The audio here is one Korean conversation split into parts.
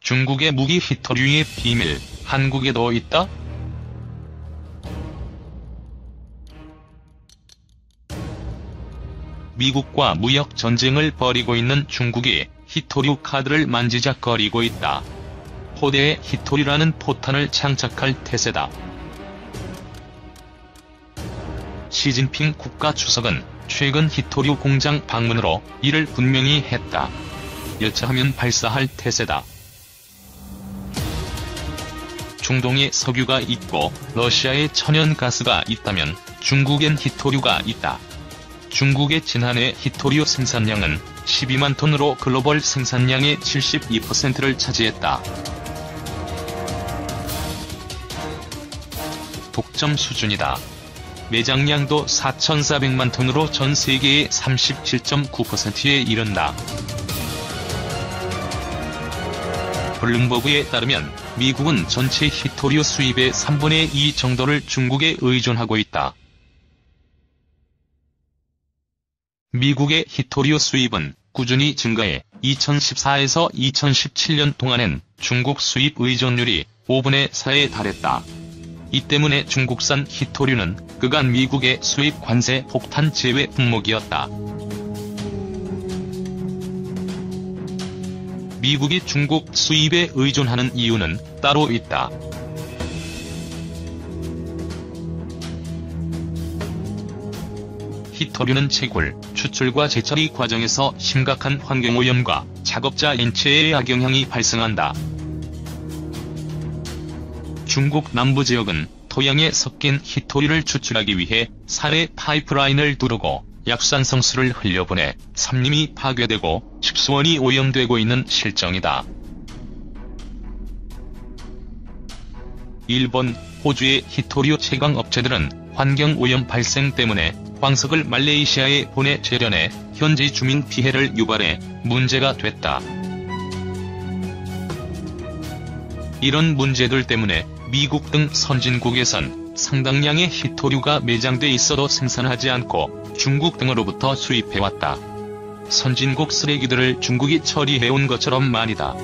중국의 무기 히토류의 비밀, 한국에도 있다? 미국과 무역 전쟁을 벌이고 있는 중국이 히토류 카드를 만지작거리고 있다. 포대에 히토류라는 포탄을 장착할 태세다. 시진핑 국가주석은 최근 히토류 공장 방문으로 이를 분명히 했다. 여차하면 발사할 태세다. 중동에 석유가 있고 러시아에 천연가스가 있다면 중국엔 히토류가 있다. 중국의 지난해 히토류 생산량은 12만 톤으로 글로벌 생산량의 72%를 차지했다. 독점 수준이다. 매장량도 4,400만 톤으로 전 세계의 37.9%에 이른다. 블룸버그에 따르면 미국은 전체 히토류 수입의 3분의 2 정도를 중국에 의존하고 있다. 미국의 히토류 수입은 꾸준히 증가해 2014에서 2017년 동안엔 중국 수입 의존율이 5분의 4에 달했다. 이 때문에 중국산 히토류는 그간 미국의 수입 관세 폭탄 제외 품목이었다. 미국이 중국 수입에 의존하는 이유는 따로 있다. 히토류는 채굴, 추출과 재처리 과정에서 심각한 환경오염과 작업자 인체에 악영향이 발생한다. 중국 남부지역은 토양에 섞인 히토류를 추출하기 위해 살해 파이프라인을 두르고 약산성수를 흘려보내 산림이 파괴되고 식수원이 오염되고 있는 실정이다. 일본, 호주의 히토류 채광 업체들은 환경오염 발생 때문에 광석을 말레이시아에 보내 재련해 현지 주민 피해를 유발해 문제가 됐다. 이런 문제들 때문에 미국 등 선진국에선 상당량의 히토류가 매장돼 있어도 생산하지 않고 중국 등으로부터 수입해왔다. 선진국 쓰레기들을 중국이 처리해온 것처럼 말이다.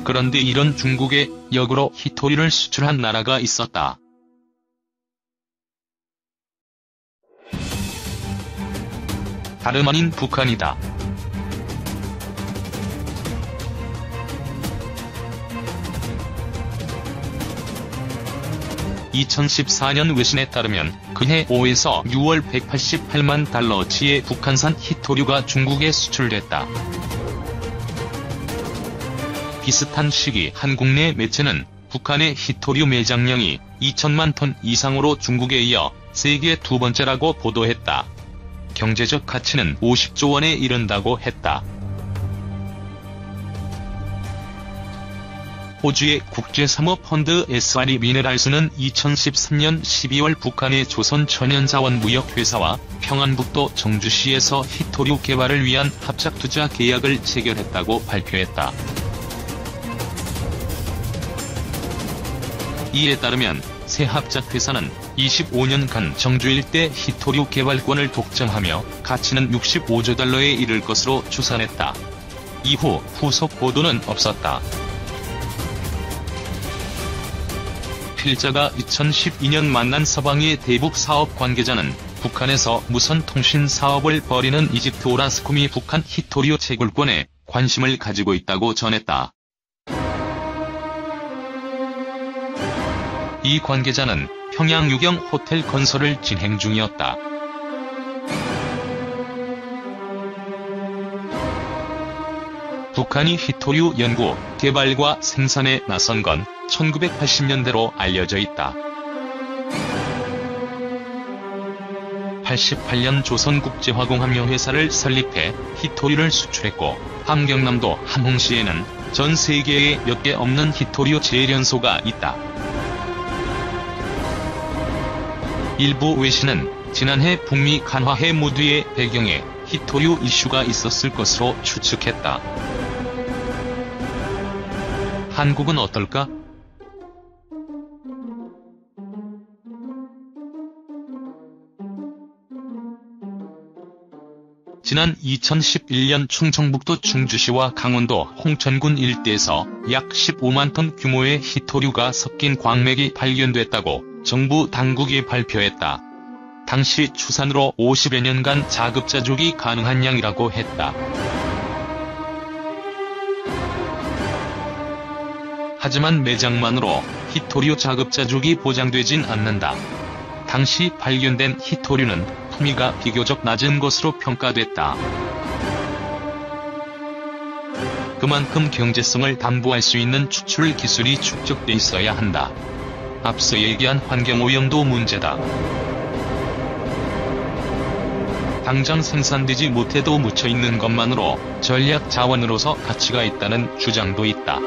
그런데 이런 중국에 역으로 히토류를 수출한 나라가 있었다. 다름 아닌 북한이다. (2014년) 외신에 따르면 그해 5에서 6월 188만 달러치의 북한산 히토류가 중국에 수출됐다. 비슷한 시기 한국 내 매체는 북한의 히토류 매장량이 2천만 톤 이상으로 중국에 이어 세계 두 번째라고 보도했다. 경제적 가치는 50조 원에 이른다고 했다. 호주의 국제사모펀드 SRE 미네랄스는 2013년 12월 북한의 조선천연자원무역회사와 평안북도 정주시에서 히토류 개발을 위한 합작투자 계약을 체결했다고 발표했다. 이에 따르면 새 합작회사는 25년간 정주 일대 히토류 개발권을 독점하며 가치는 65조 달러에 이를 것으로 추산했다. 이후 후속 보도는 없었다. 필자가 2012년 만난 서방의 대북 사업 관계자는 북한에서 무선 통신 사업을 벌이는 이집트 오라스콤이 북한 히토류 채굴권에 관심을 가지고 있다고 전했다. 이 관계자는 평양 유경 호텔 건설을 진행 중이었다. 북한이 히토류 연구, 개발과 생산에 나선 건 1980년대로 알려져 있다. 88년 조선국제화공함유회사를 설립해 히토류를 수출했고 함경남도 함흥시에는 전 세계에 몇 개 없는 히토류 재련소가 있다. 일부 외신은 지난해 북미 간화해 모두의 배경에 히토류 이슈가 있었을 것으로 추측했다. 한국은 어떨까? 지난 2011년 충청북도 충주시와 강원도 홍천군 일대에서 약 15만 톤 규모의 히토류가 섞인 광맥이 발견됐다고 정부 당국이 발표했다. 당시 추산으로 50여 년간 자급자족이 가능한 양이라고 했다. 하지만 매장만으로 히토류 자급자족이 보장되진 않는다. 당시 발견된 히토류는 품위가 비교적 낮은 것으로 평가됐다. 그만큼 경제성을 담보할 수 있는 추출 기술이 축적돼 있어야 한다. 앞서 얘기한 환경오염도 문제다. 당장 생산되지 못해도 묻혀있는 것만으로 전략 자원으로서 가치가 있다는 주장도 있다.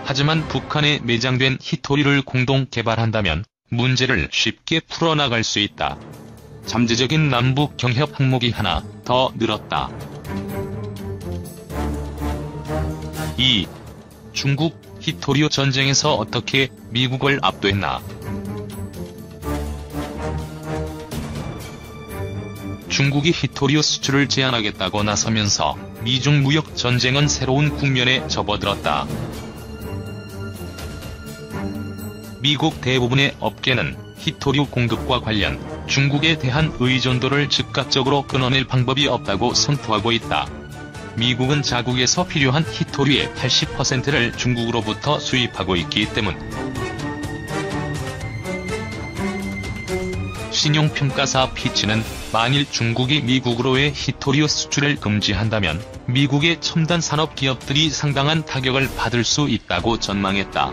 하지만 북한에 매장된 히토류를 공동 개발한다면 문제를 쉽게 풀어나갈 수 있다. 잠재적인 남북 경협 항목이 하나 더 늘었다. 2. 중국 히토류 전쟁에서 어떻게 미국을 압도했나? 중국이 히토류 수출을 제한하겠다고 나서면서 미중 무역 전쟁은 새로운 국면에 접어들었다. 미국 대부분의 업계는 히토류 공급과 관련 중국에 대한 의존도를 즉각적으로 끊어낼 방법이 없다고 선포하고 있다. 미국은 자국에서 필요한 히토류의 80%를 중국으로부터 수입하고 있기 때문. 신용평가사 피치는 만일 중국이 미국으로의 히토류 수출을 금지한다면 미국의 첨단 산업 기업들이 상당한 타격을 받을 수 있다고 전망했다.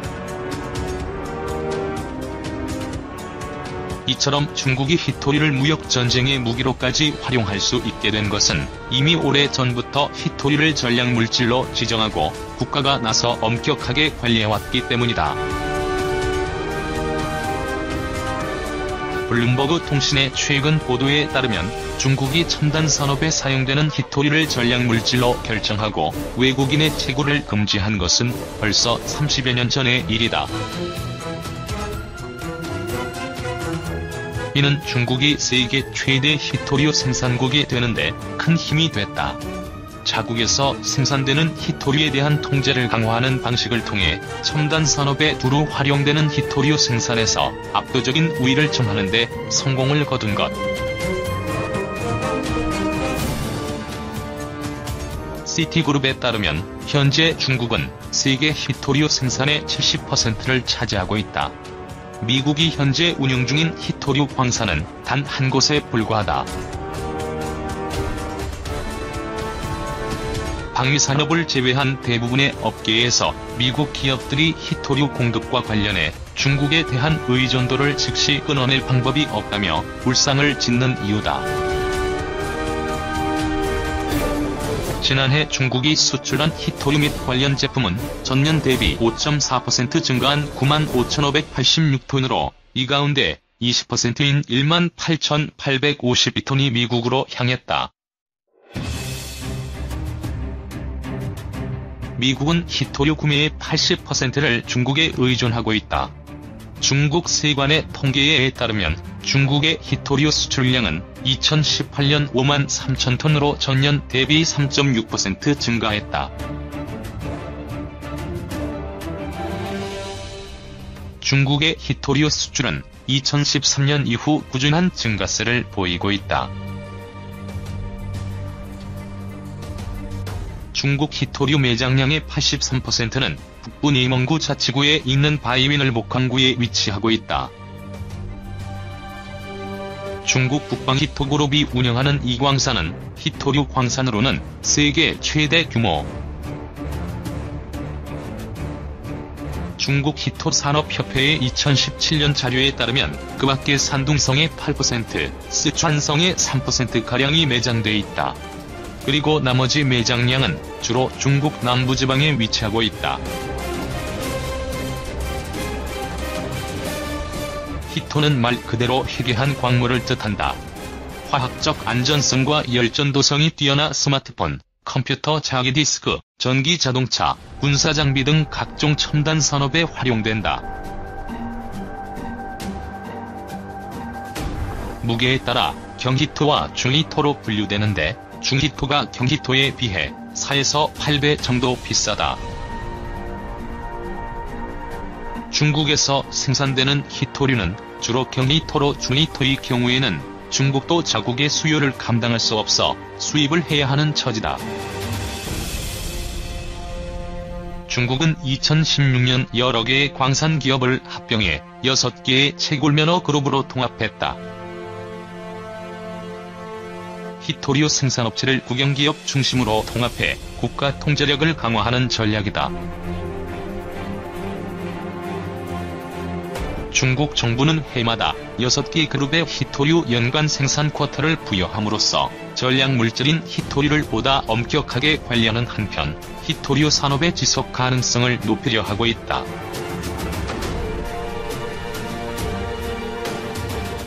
이처럼 중국이 히토류를 무역전쟁의 무기로까지 활용할 수 있게 된 것은 이미 오래 전부터 히토류를 전략물질로 지정하고 국가가 나서 엄격하게 관리해왔기 때문이다. 블룸버그 통신의 최근 보도에 따르면 중국이 첨단 산업에 사용되는 히토류를 전략물질로 결정하고 외국인의 채굴을 금지한 것은 벌써 30여 년 전의 일이다. 이는 중국이 세계 최대 히토류 생산국이 되는데 큰 힘이 됐다. 자국에서 생산되는 히토류에 대한 통제를 강화하는 방식을 통해 첨단 산업에 두루 활용되는 히토류 생산에서 압도적인 우위를 점하는 데 성공을 거둔 것. 시티그룹에 따르면 현재 중국은 세계 히토류 생산의 70%를 차지하고 있다. 미국이 현재 운영 중인 히토류 광산은 단 한 곳에 불과하다. 방위산업을 제외한 대부분의 업계에서 미국 기업들이 히토류 공급과 관련해 중국에 대한 의존도를 즉시 끊어낼 방법이 없다며 울상을 짓는 이유다. 지난해 중국이 수출한 히토류 및 관련 제품은 전년 대비 5.4% 증가한 95,586톤으로 이 가운데 20%인 18,852톤이 미국으로 향했다. 미국은 히토류 구매의 80%를 중국에 의존하고 있다. 중국 세관의 통계에 따르면 중국의 히토류 수출량은 2018년 5만 3천 톤으로 전년 대비 3.6% 증가했다. 중국의 히토류 수출은 2013년 이후 꾸준한 증가세를 보이고 있다. 중국 히토류 매장량의 83%는 북부 내몽구 자치구에 있는 바이윈을 목항구에 위치하고 있다. 중국 북방히토그룹이 운영하는 이 광산은 히토류 광산으로는 세계 최대 규모. 중국 히토산업협회의 2017년 자료에 따르면 그 밖에 산둥성의 8%, 쓰촨성의 3%가량이 매장돼 있다. 그리고 나머지 매장량은 주로 중국 남부지방에 위치하고 있다. 히토는 말 그대로 희귀한 광물을 뜻한다. 화학적 안전성과 열전도성이 뛰어나 스마트폰, 컴퓨터 자기 디스크, 전기 자동차, 군사장비 등 각종 첨단 산업에 활용된다. 무게에 따라 경히토와 중히토로 분류되는데 중히토가 경히토에 비해 4에서 8배 정도 비싸다. 중국에서 생산되는 히토류는 주로 경히토로 중히토의 경우에는 중국도 자국의 수요를 감당할 수 없어 수입을 해야 하는 처지다. 중국은 2016년 여러 개의 광산 기업을 합병해 6개의 채굴면허 그룹으로 통합했다. 히토류 생산업체를 국영기업 중심으로 통합해 국가 통제력을 강화하는 전략이다. 중국 정부는 해마다 6개 그룹의 히토류 연간 생산 쿼터를 부여함으로써 전략 물질인 히토류를 보다 엄격하게 관리하는 한편 히토류 산업의 지속 가능성을 높이려 하고 있다.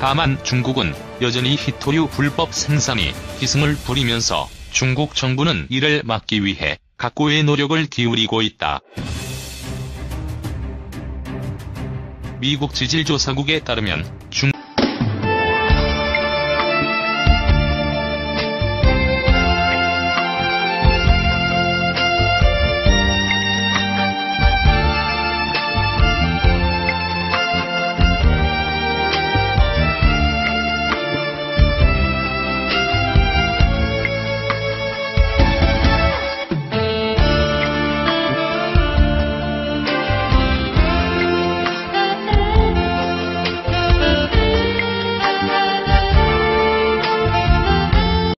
다만 중국은 여전히 히토류 불법 생산이 기승을 부리면서 중국 정부는 이를 막기 위해 각고의 노력을 기울이고 있다. 미국 지질조사국에 따르면